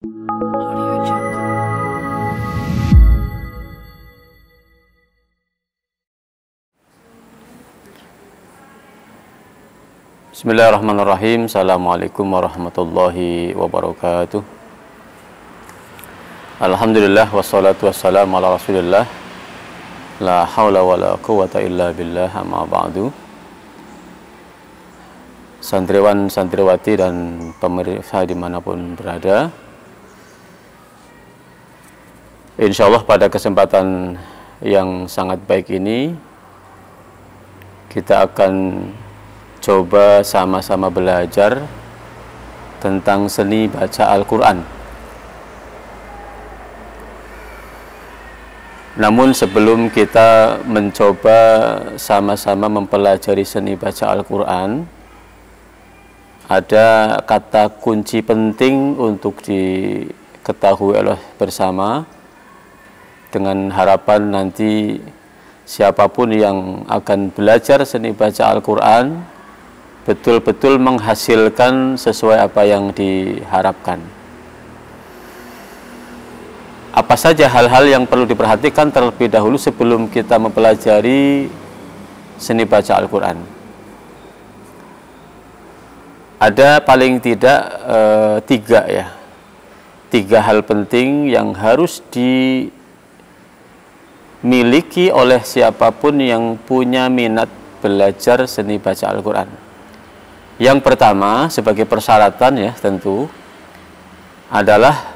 Bismillahirrahmanirrahim. Assalamualaikum warahmatullahi wabarakatuh. Alhamdulillah wassalatu wassalamu ala rasulillah. La hawla wa la quwata illa billah, amma ba'du. Santriwan, santriwati dan pemirsa dimanapun berada, insyaallah pada kesempatan yang sangat baik ini kita akan coba sama-sama belajar tentang seni baca Al-Quran. Namun sebelum kita mencoba sama-sama mempelajari seni baca Al-Quran, ada kata kunci penting untuk diketahui oleh bersama, dengan harapan nanti siapapun yang akan belajar seni baca Al-Quran betul-betul menghasilkan sesuai apa yang diharapkan. Apa saja hal-hal yang perlu diperhatikan terlebih dahulu sebelum kita mempelajari seni baca Al-Quran? Ada paling tidak tiga hal penting yang harus dimiliki oleh siapapun yang punya minat belajar seni baca Al-Quran. Yang pertama, sebagai persyaratan ya tentu, adalah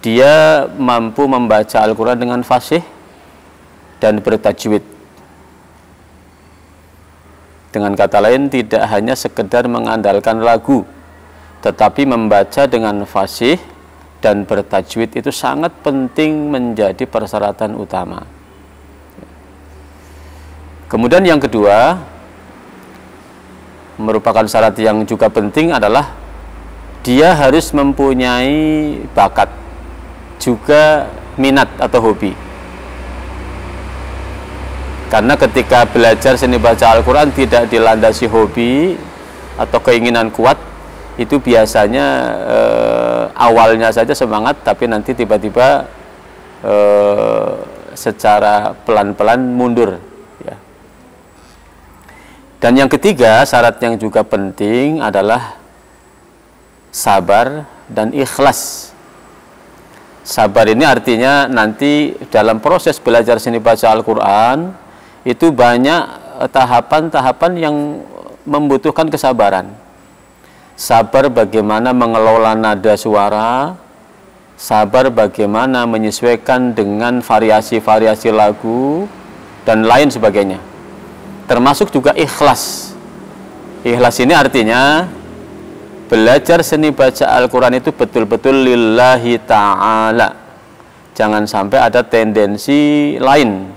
dia mampu membaca Al-Quran dengan fasih dan bertajwid. Dengan kata lain, tidak hanya sekedar mengandalkan lagu, tetapi membaca dengan fasih dan bertajwid itu sangat penting, menjadi persyaratan utama. Kemudian yang kedua, merupakan syarat yang juga penting, adalah dia harus mempunyai bakat, juga minat atau hobi. Karena ketika belajar seni baca Al-Quran tidak dilandasi hobi atau keinginan kuat, itu biasanya awalnya saja semangat, tapi nanti tiba-tiba secara pelan-pelan mundur. Dan yang ketiga, syarat yang juga penting adalah sabar dan ikhlas. Sabar ini artinya nanti dalam proses belajar seni baca Al-Quran itu banyak tahapan-tahapan yang membutuhkan kesabaran. Sabar bagaimana mengelola nada suara, sabar bagaimana menyesuaikan dengan variasi-variasi lagu, dan lain sebagainya. Termasuk juga ikhlas. Ikhlas ini artinya belajar seni baca Al-Quran itu betul-betul lillahi ta'ala. Jangan sampai ada tendensi lain,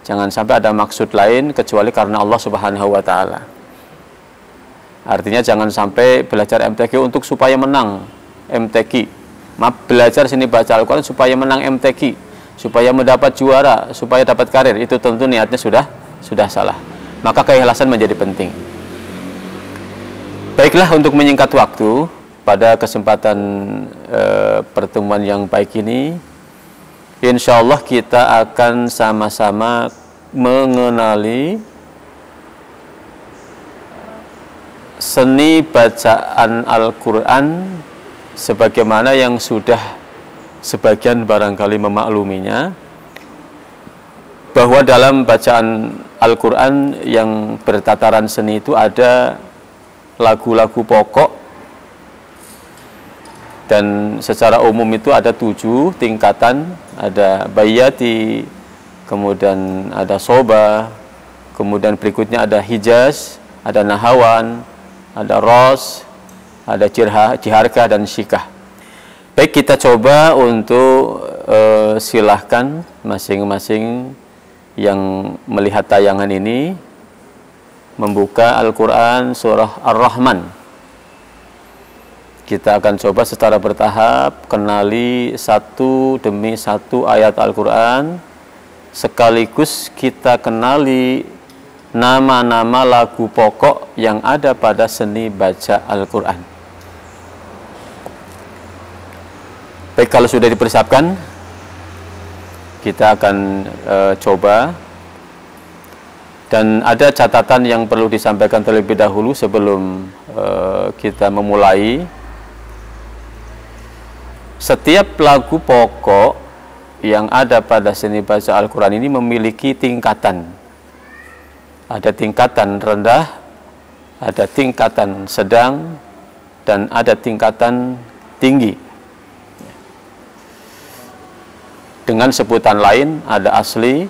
jangan sampai ada maksud lain kecuali karena Allah Subhanahu wa ta'ala. Artinya jangan sampai belajar MTQ untuk supaya menang MTQ. Belajar seni baca Al-Quran supaya menang MTQ, supaya mendapat juara, supaya dapat karir, itu tentu niatnya sudah salah. Maka keikhlasan menjadi penting. Baiklah, untuk menyingkat waktu, pada kesempatan pertemuan yang baik ini, insya Allah kita akan sama-sama mengenali seni bacaan Al-Quran sebagaimana yang sudah sebagian barangkali memakluminya, bahwa dalam bacaan Al-Quran yang bertataran seni itu ada lagu-lagu pokok, dan secara umum itu ada 7 tingkatan. Ada bayati, kemudian ada soba, kemudian berikutnya ada hijaz, ada nahawan, ada ros, ada jiharkah, dan syikah. Baik, kita coba untuk silahkan masing-masing yang melihat tayangan ini membuka Al-Quran surah Ar-Rahman. Kita akan coba secara bertahap kenali satu demi satu ayat Al-Quran, sekaligus kita kenali nama-nama lagu pokok yang ada pada seni baca Al-Quran. Baik, kalau sudah dipersiapkan, kita akan coba. Dan ada catatan yang perlu disampaikan terlebih dahulu sebelum kita memulai. Setiap lagu pokok yang ada pada seni baca Al-Quran ini memiliki tingkatan. Ada tingkatan rendah, ada tingkatan sedang, dan ada tingkatan tinggi. Dengan sebutan lain, ada asli,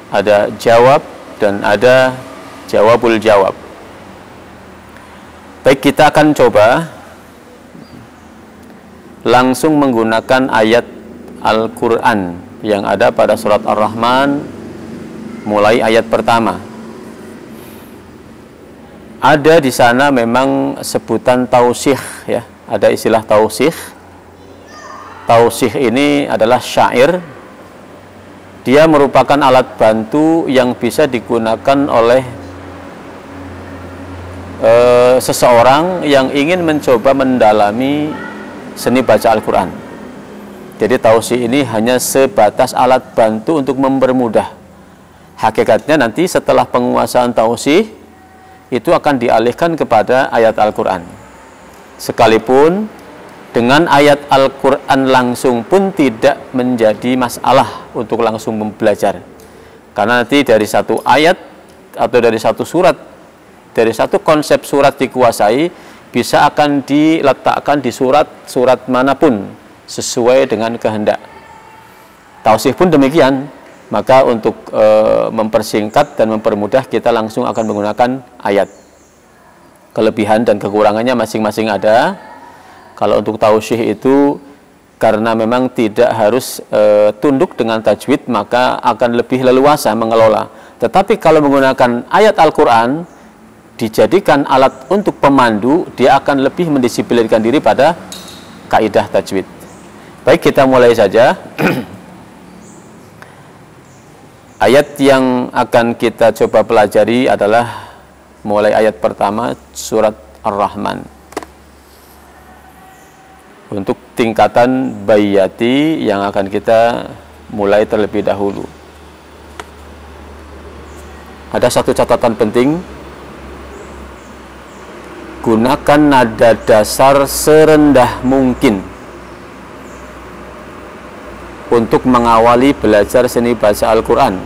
ada jawab, dan ada jawabul jawab. Baik, kita akan coba langsung menggunakan ayat Al-Quran yang ada pada surat Ar-Rahman, mulai ayat pertama. Ada di sana memang sebutan tausih, ya, ada istilah tausih. Tausih ini adalah syair. Dia merupakan alat bantu yang bisa digunakan oleh seseorang yang ingin mencoba mendalami seni baca Al-Quran. Jadi tausih ini hanya sebatas alat bantu untuk mempermudah. Hakikatnya nanti setelah penguasaan tausih itu akan dialihkan kepada ayat Al-Quran. Sekalipun dengan ayat Al-Quran langsung pun tidak menjadi masalah untuk langsung belajar. Karena nanti dari satu ayat atau dari satu surat, dari satu konsep surat dikuasai, bisa akan diletakkan di surat manapun sesuai dengan kehendak. Tausih pun demikian. Maka untuk mempersingkat dan mempermudah, kita langsung akan menggunakan ayat. Kelebihan dan kekurangannya masing-masing ada. Kalau untuk tausih itu karena memang tidak harus tunduk dengan tajwid, maka akan lebih leluasa mengelola. Tetapi kalau menggunakan ayat Al-Quran, dijadikan alat untuk pemandu, dia akan lebih mendisiplinkan diri pada kaidah tajwid. Baik, kita mulai saja. Ayat yang akan kita coba pelajari adalah mulai ayat pertama surat Ar-Rahman. Untuk tingkatan bayati yang akan kita mulai terlebih dahulu. Ada satu catatan penting. Gunakan nada dasar serendah mungkin untuk mengawali belajar seni baca Al-Quran.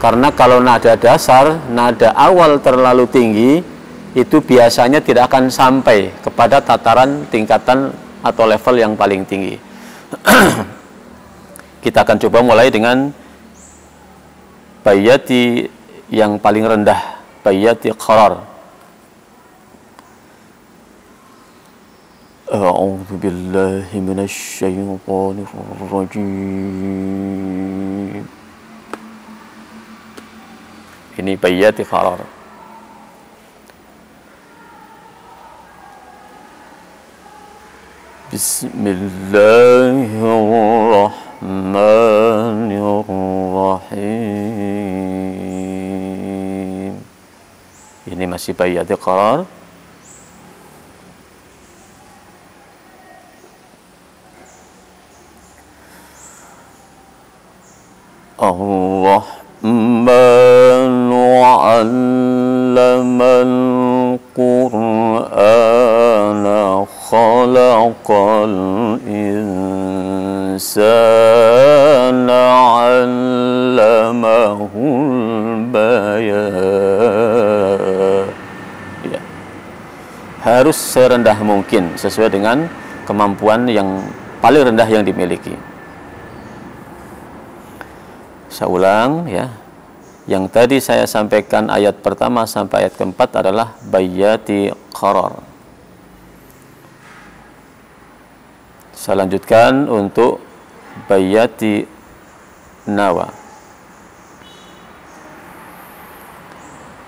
Karena kalau nada dasar, nada awal terlalu tinggi, itu biasanya tidak akan sampai kepada tataran tingkatan atau level yang paling tinggi. Kita akan coba mulai dengan bayati yang paling rendah, bayati qarar. A'udzu billahi minasy syaithanir rajim. Ini bayati qarar. Bismillahirrahmanirrahim. Ini masih bayati qarar. Ar-Rahmanu 'allamal Qur'ana khalaqal insana 'allamahul bayan. Ya. Harus serendah mungkin sesuai dengan kemampuan yang paling rendah yang dimiliki. Saya ulang, ya. Yang tadi saya sampaikan ayat pertama sampai ayat keempat adalah bayati qarar. Saya lanjutkan untuk bayati nawa.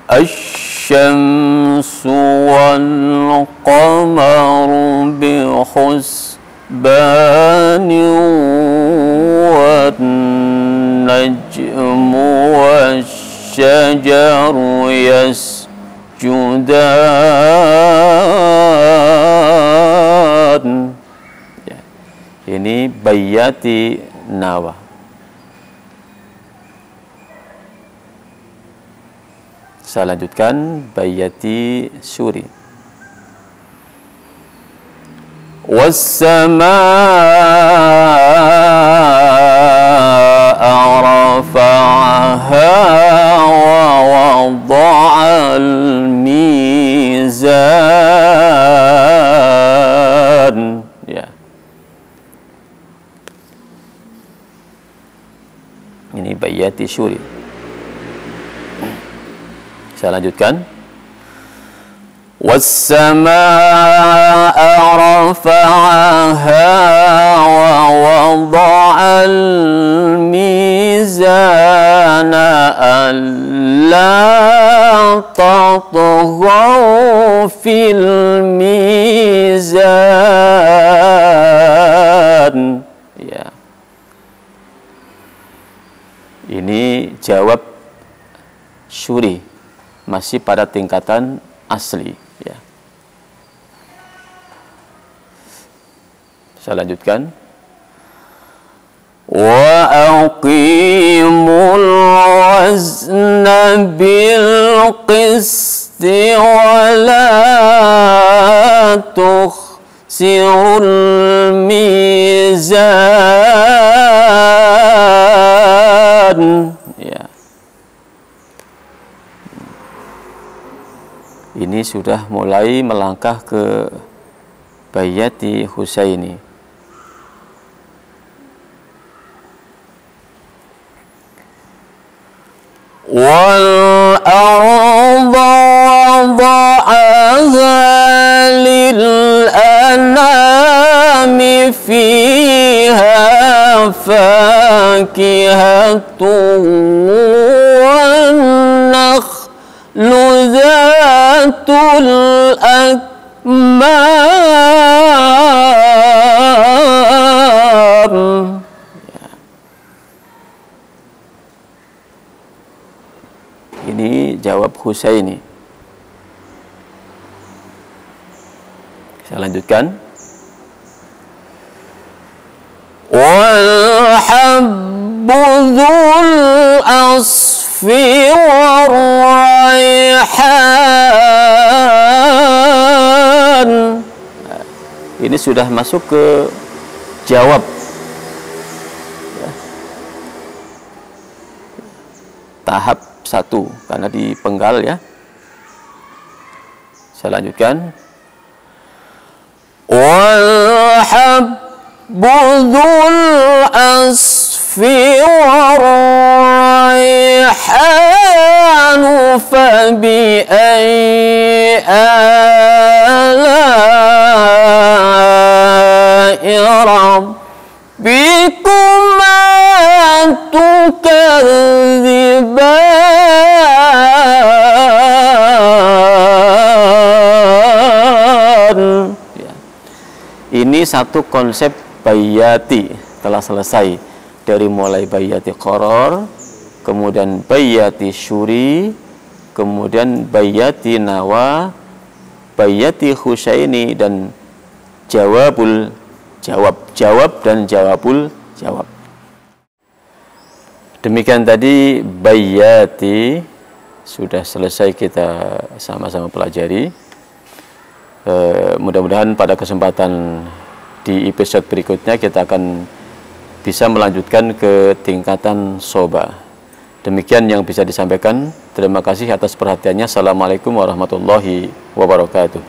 Asy-syamsu wal qamaru bi husbani wan najmu wasyajaru yasjudan. Ya. Ini bayyati nawa. Saya lanjutkan bayyati syuri. Was-samaa'a rafa'aha wa wada'al mizan. Ya. Ini bayyati syuri. Saya lanjutkan. Was-samaa'a rafa'aha wa wada'al mizana alla tatghaw fil mizan. Ya. Ini jawab syuri, masih pada tingkatan asli, ya. Saya lanjutkan. Wa aqimul wazna bil qisti wa la tukhsirul mizan. Ya. Ini sudah mulai melangkah ke bayyati Husaini. Wal arda wada'aha lil anami fiha fakihatun wan nakhlu zatul akmam. Ini jawab Husaini. Saya lanjutkan. Wal habbu dzul asfi war raihan. Ini sudah masuk ke jawab. Tahap 1 karena dipenggal, ya. Saya lanjutkan. Wal habbu dzul asfi war raihan fa bi ayyi ala'i rabbikuma tukadziban. Ini satu konsep bayyati telah selesai, dari mulai bayyati qaror, kemudian bayyati syuri, kemudian bayyati nawa, bayyati Husaini, dan jawabul jawab dan jawabul jawab. Demikian tadi bayyati sudah selesai kita sama-sama pelajari. Mudah-mudahan pada kesempatan di episode berikutnya kita akan bisa melanjutkan ke tingkatan soba. Demikian yang bisa disampaikan. Terima kasih atas perhatiannya. Assalamualaikum warahmatullahi wabarakatuh.